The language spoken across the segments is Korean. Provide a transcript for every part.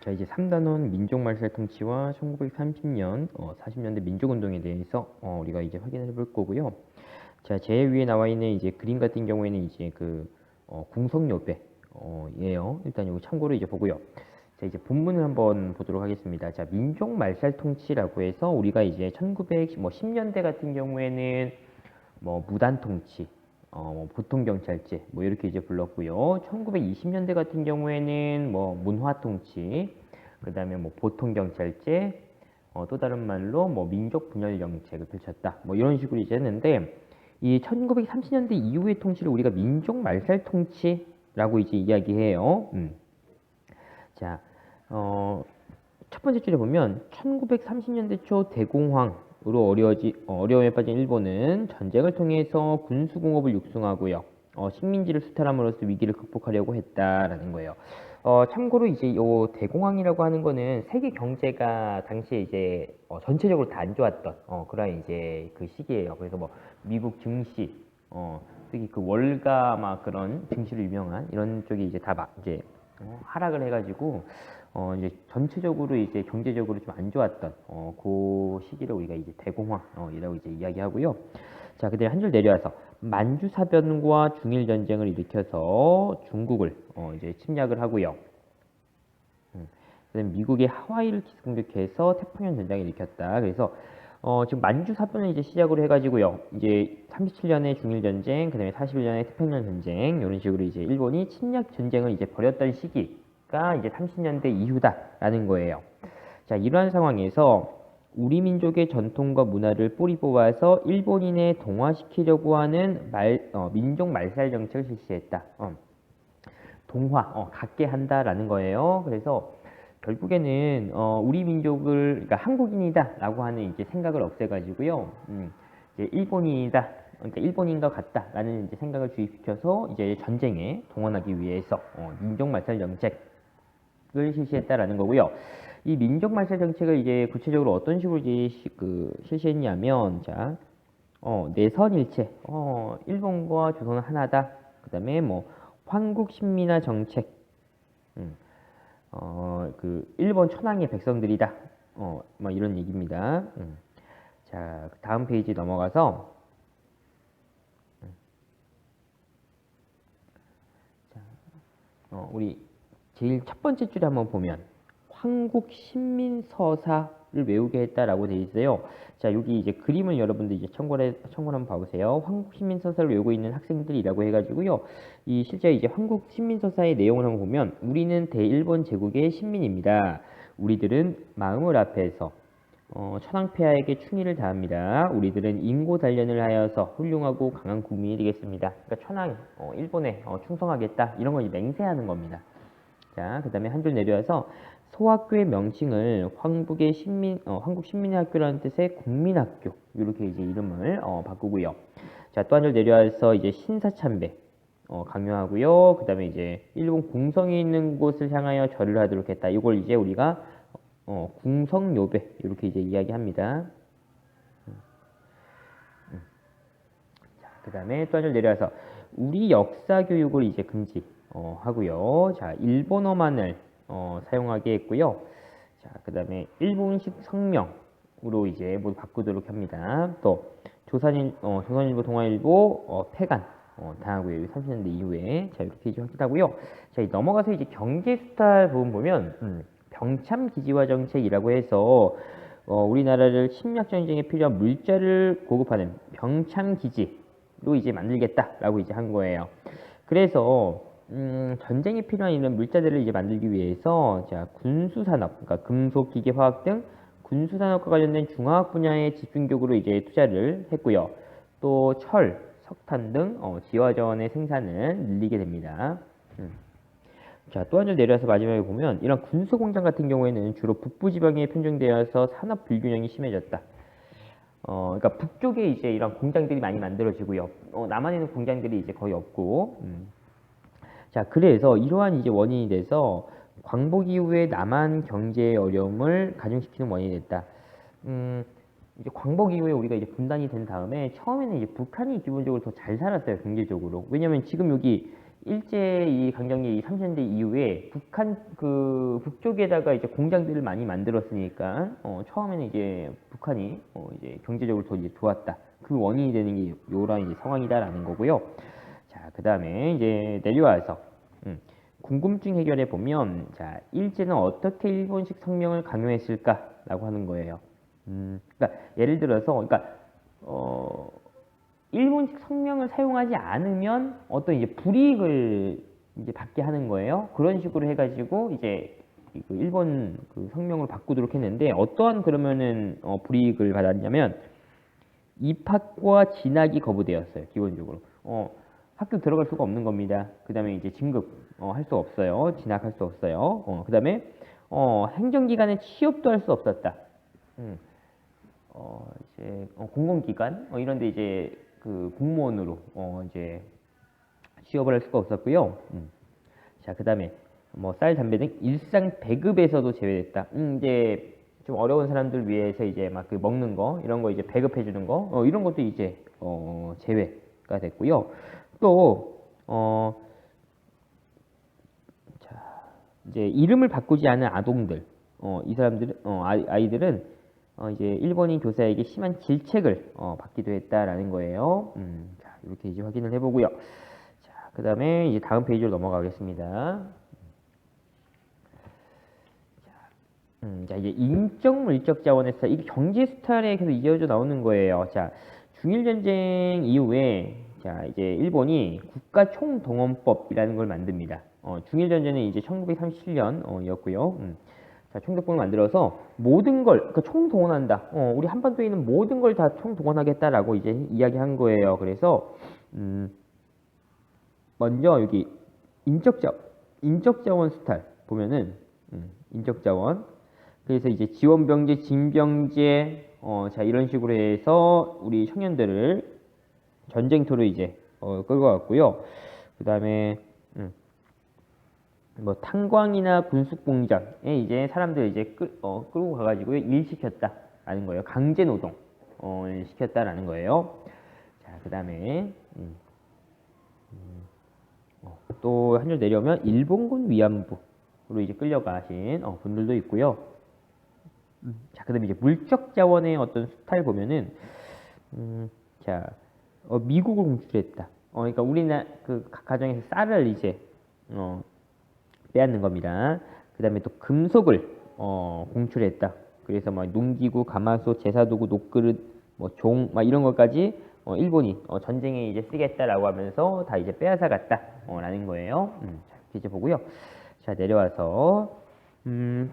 자, 이제 3단원 민족말살 통치와 1930년, 40년대 민족운동에 대해서 우리가 이제 확인을 해볼 거고요. 자, 제 위에 나와 있는 이제 그림 같은 경우에는 이제 궁성요배, 예요. 일단 이거 참고로 이제 보고요. 자, 이제 본문을 한번 보도록 하겠습니다. 자, 민족말살 통치라고 해서 우리가 이제 1910년대 같은 경우에는 무단 통치, 보통 경찰제 이렇게 이제 불렀고요. 1920년대 같은 경우에는 문화 통치, 그다음에 보통 경찰제, 또 다른 말로 민족 분열 정책을 펼쳤다. 이런 식으로 이제 했는데 이 1930년대 이후의 통치를 우리가 민족 말살 통치라고 이제 이야기해요. 자, 첫 번째 줄에 보면 1930년대 초 대공황으로 어려움에 빠진 일본은 전쟁을 통해서 군수공업을 육성하고요. 식민지를 수탈함으로써 위기를 극복하려고 했다라는 거예요. 참고로 이제 요 대공황이라고 하는 거는 세계 경제가 당시에 이제 전체적으로 다 안 좋았던 그런 이제 그 시기예요. 그래서 미국 증시, 특히 그 월가 막 그런 증시로 유명한 이런 쪽이 이제 이제 하락을 해가지고 이제 전체적으로 이제 경제적으로 좀 안 좋았던 그 시기를 우리가 이제 대공황이라고 이제 이야기하고요. 자, 그다음에 한 줄 내려와서 만주사변과 중일전쟁을 일으켜서 중국을 이제 침략을 하고요. 그다음에 미국의 하와이를 기습공격해서 태평양 전쟁을 일으켰다. 그래서 지금 만주사변을 이제 시작으로 해가지고요. 이제 37년에 중일전쟁, 그다음에 41년에 태평양 전쟁 이런 식으로 이제 일본이 침략 전쟁을 이제 벌였던 시기가 이제 30년대 이후다라는 거예요. 자, 이러한 상황에서 우리 민족의 전통과 문화를 뿌리 뽑아서 일본인에 동화시키려고 하는 민족 말살 정책을 실시했다. 갖게 한다라는 거예요. 그래서 결국에는 우리 민족을 그러니까 한국인이다라고 하는 이제 생각을 없애가지고요. 이제 일본인이다. 그러니까 일본인과 같다라는 이제 생각을 주입시켜서 이제 전쟁에 동원하기 위해서 민족 말살 정책을 실시했다라는 거고요. 이 민족 말살 정책을 이제 구체적으로 어떤 식으로 이제 실시했냐면, 자, 내선일체, 일본과 조선은 하나다. 그다음에 황국 신민화 정책, 그 일본 천황의 백성들이다. 이런 얘기입니다. 자, 다음 페이지 넘어가서, 우리 제일 첫 번째 줄에 한번 보면 황국 신민서사를 외우게 했다라고 되어 있어요. 자, 여기 이제 그림을 여러분들 이제 참고를 한번 봐보세요. 황국 신민서사를 외우고 있는 학생들이라고 해가지고요. 이 실제 이제 황국 신민서사의 내용을 한번 보면 우리는 대일본 제국의 신민입니다. 우리들은 마음을 앞에서 천황폐하에게 충의를 다합니다. 우리들은 인고 단련을 하여서 훌륭하고 강한 국민이 되겠습니다. 그러니까 천황, 일본에 충성하겠다 이런 걸 맹세하는 겁니다. 자, 그 다음에 한 줄 내려와서 소학교의 명칭을 황국 신민의 학교라는 뜻의 국민학교 이렇게 이제 이름을 바꾸고요. 자, 또 한 줄 내려와서 이제 신사참배 강요하고요. 그 다음에 이제 일본 궁성이 있는 곳을 향하여 절을 하도록 했다. 이걸 이제 우리가 궁성요배 이렇게 이제 이야기합니다. 자, 그 다음에 또 한 줄 내려와서 우리 역사 교육을 이제 금지 하고요. 자, 일본어만을 사용하게 했고요. 자, 그 다음에 일본식 성명으로 이제 모두 바꾸도록 합니다. 또 조선일보, 동아일보 폐간 당하고요. 30년대 이후에 자, 이렇게 이제 확인하고요. 자, 넘어가서 이제 경제 수탈 부분 보면 병참 기지화 정책이라고 해서 우리나라를 침략 전쟁에 필요한 물자를 공급하는 병참 기지로 이제 만들겠다라고 이제 한 거예요. 그래서 전쟁에 필요한 이런 물자들을 이제 만들기 위해서 자, 군수산업, 그러니까 금속, 기계, 화학 등 군수산업과 관련된 중화학 분야에 집중적으로 이제 투자를 했고요. 또 철, 석탄 등 지화전의 생산을 늘리게 됩니다. 자, 또 한 줄 내려와서 마지막에 보면 이런 군수공장 같은 경우에는 주로 북부 지방에 편중되어서 산업 불균형이 심해졌다. 그러니까 북쪽에 이제 이런 공장들이 많이 만들어지고요. 남한에는 공장들이 이제 거의 없고. 자, 그래서 이러한 이제 원인이 돼서 광복 이후에 남한 경제의 어려움을 가중시키는 원인이 됐다. 이제 광복 이후에 우리가 이제 분단이 된 다음에 처음에는 이제 북한이 기본적으로 더 잘 살았어요, 경제적으로. 왜냐면 지금 여기 일제 이 강점기 30년대 이후에 북한 그 북쪽에다가 이제 공장들을 많이 만들었으니까 처음에는 이제 북한이 이제 경제적으로 더 이제 좋았다. 그 원인이 되는 게 요런 이제 상황이다라는 거고요. 자, 그다음에 이제 내려와서 궁금증 해결해 보면 자, 일제는 어떻게 일본식 성명을 강요했을까라고 하는 거예요. 그러니까 예를 들어서 그러니까 일본식 성명을 사용하지 않으면 어떤 이제 불이익을 이제 받게 하는 거예요. 그런 식으로 해가지고 이제 그 일본 그 성명을 바꾸도록 했는데 어떠한 그러면은 불이익을 받았냐면 입학과 진학이 거부되었어요. 기본적으로 학교 들어갈 수가 없는 겁니다. 그 다음에 이제 진급 할 수 없어요. 진학할 수 없어요. 그 다음에 행정기관에 취업도 할 수 없었다. 이제 공공기관 이런데 이제 그 공무원으로 이제 취업을 할 수가 없었고요. 자, 그다음에 뭐 쌀, 담배 등 일상 배급에서도 제외됐다. 이제 좀 어려운 사람들 위해서 이제 막 그 먹는 거 이런 거 이제 배급해 주는 거 이런 것도 이제 제외가 됐고요. 또 자, 이제 이름을 바꾸지 않은 아동들 이 사람들은 아이들은 이제 일본인 교사에게 심한 질책을 받기도 했다라는 거예요. 자, 이렇게 이제 확인을 해보고요. 자, 그 다음에 이제 다음 페이지로 넘어가겠습니다. 자, 이제 인적 물적 자원의 스타일, 이게 경제 스타일에 계속 이어져 나오는 거예요. 자, 중일 전쟁 이후에 자, 이제 일본이 국가 총동원법이라는 걸 만듭니다. 중일 전쟁은 이제 1937년이었고요. 자, 총독부를 만들어서 모든 걸, 그러니까 총동원한다. 우리 한반도에 있는 모든 걸 다 총동원하겠다라고 이제 이야기한 거예요. 그래서, 먼저 여기 인적자원 스타일 보면은, 인적자원. 그래서 이제 지원병제, 징병제, 자, 이런 식으로 해서 우리 청년들을 전쟁터로 이제, 끌고 갔고요. 그 다음에, 뭐 탄광이나 군수 공장에 이제 사람들 이제 끌고 가가지고 일시켰다라는 거예요. 강제 노동 시켰다라는 거예요. 자, 그다음에 또 한 줄 내려오면 일본군 위안부로 이제 끌려가신 분들도 있고요. 자, 그다음에 이제 물적 자원의 어떤 스타일 보면은 자, 미국을 공출했다. 그러니까 우리나라 그 각 가정에서 쌀을 이제 빼앗는 겁니다. 그 다음에 또 금속을 공출했다. 그래서 뭐 농기구, 가마솥, 제사도구, 녹그릇, 뭐 종, 막 이런 것까지 일본이 전쟁에 이제 쓰겠다라고 하면서 다 이제 빼앗아 갔다라는 거예요. 자, 이렇게 이제 보고요. 자, 내려와서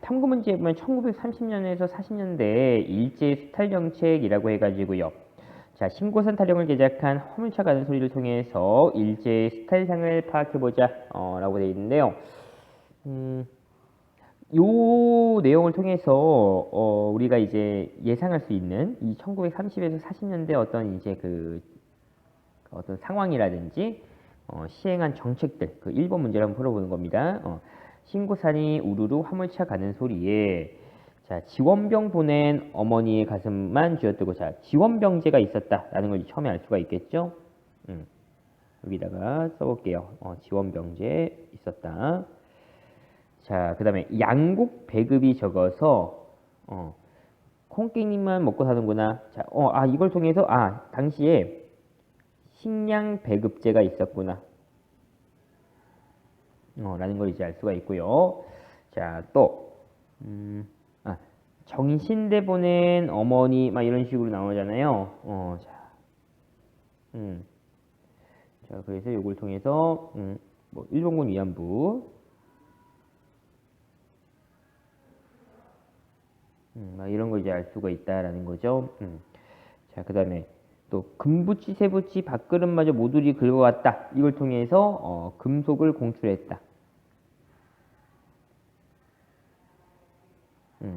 탐구 문제에 보면 1930년에서 40년대 일제 수탈 정책이라고 해가지고요. 자, 신고선 타령을 제작한 화물차 가는 소리를 통해서 일제의 스타일상을 파악해보자 라고 되어 있는데요. 요 내용을 통해서 우리가 이제 예상할 수 있는 이 1930에서 40년대 어떤 이제 그 어떤 상황이라든지 시행한 정책들 그 일본 문제를 한번 풀어보는 겁니다. 신고산이 우르르 화물차 가는 소리에 자, 지원병 보낸 어머니의 가슴만 쥐어뜨고 자, 지원병제가 있었다라는 걸 처음에 알 수가 있겠죠. 여기다가 써볼게요. 지원병제 있었다. 자, 그 다음에 양국 배급이 적어서 콩깽이만 먹고 사는구나. 자, 이걸 통해서 당시에 식량 배급제가 있었구나. 라는 걸 이제 알 수가 있고요. 자, 또 정신대 보낸 어머니 막 이런 식으로 나오잖아요. 자, 그래서 이걸 통해서 뭐 일본군 위안부 이런 걸 이제 알 수가 있다라는 거죠. 자, 그 다음에 또 금부치, 쇠부치, 밥그릇마저 모조리 긁어왔다. 이걸 통해서 금속을 공출했다.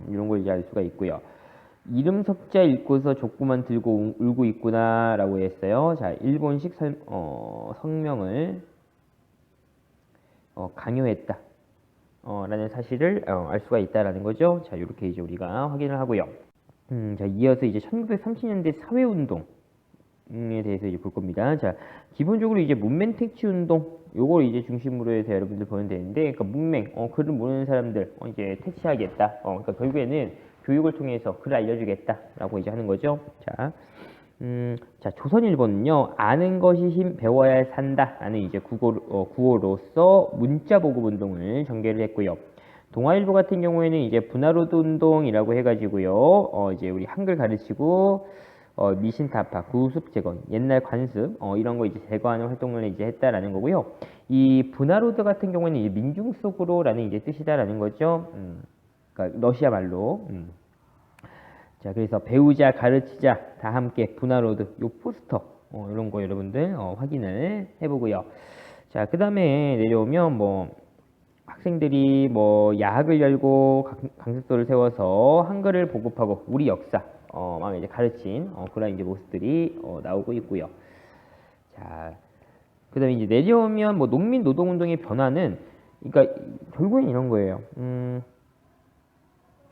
이런 걸 이제 알 수가 있고요. 이름 석자 읽고서 족구만 들고 울고 있구나 라고 했어요. 자, 일본식 성명을 강요했다. 라는 사실을 알 수가 있다라는 거죠. 자, 이렇게 이제 우리가 확인을 하고요. 자, 이어서 이제 1930년대 사회운동에 대해서 이제 볼 겁니다. 자, 기본적으로 이제 문맹 택지 운동 요걸 이제 중심으로 해서 여러분들 보면 되는데, 그러니까 문맹, 글을 모르는 사람들 이제 퇴치하겠다. 그러니까 결국에는 교육을 통해서 글을 알려주겠다라고 이제 하는 거죠. 자, 자, 조선일보는요, 아는 것이 힘, 배워야 산다라는 이제 구호로서 문자 보급 운동을 전개를 했고요. 동아일보 같은 경우에는 이제 분화로드 운동이라고 해가지고요, 이제 우리 한글 가르치고 미신타파, 구습 제거, 옛날 관습 이런 거 이제 제거하는 활동을 이제 했다라는 거고요. 이 분화로드 같은 경우에는 이제 민중 속으로라는 이제 뜻이다라는 거죠. 그러니까 러시아 말로. 자, 그래서 배우자, 가르치자 다 함께 분화로드 요 포스터 이런 거 여러분들 확인을 해보고요. 자, 그 다음에 내려오면 뭐 학생들이 뭐 야학을 열고 강습소를 세워서 한글을 보급하고 우리 역사 막 이제 가르친 그런 이제 모습들이 나오고 있고요. 자, 그다음에 이제 내려오면 뭐 농민 노동운동의 변화는, 그러니까 결국엔 이런 거예요.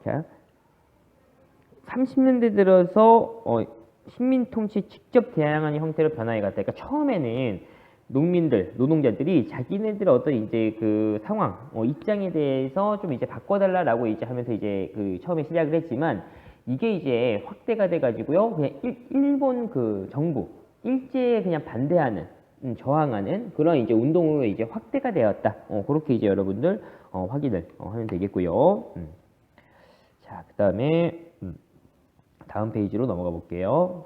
자, 30년대 들어서 식민 통치 직접 대항하는 형태로 변화해 갔다. 그러니까 처음에는 농민들, 노동자들이 자기네들 어떤 이제 그 상황, 입장에 대해서 좀 이제 바꿔달라라고 이제 하면서 이제 그 처음에 시작을 했지만, 이게 이제 확대가 돼가지고요, 그냥 일본 그 정부 일제에 그냥 반대하는, 저항하는 그런 이제 운동으로 이제 확대가 되었다. 그렇게 이제 여러분들 확인을 하면 되겠고요. 자, 그다음에 다음 페이지로 넘어가 볼게요.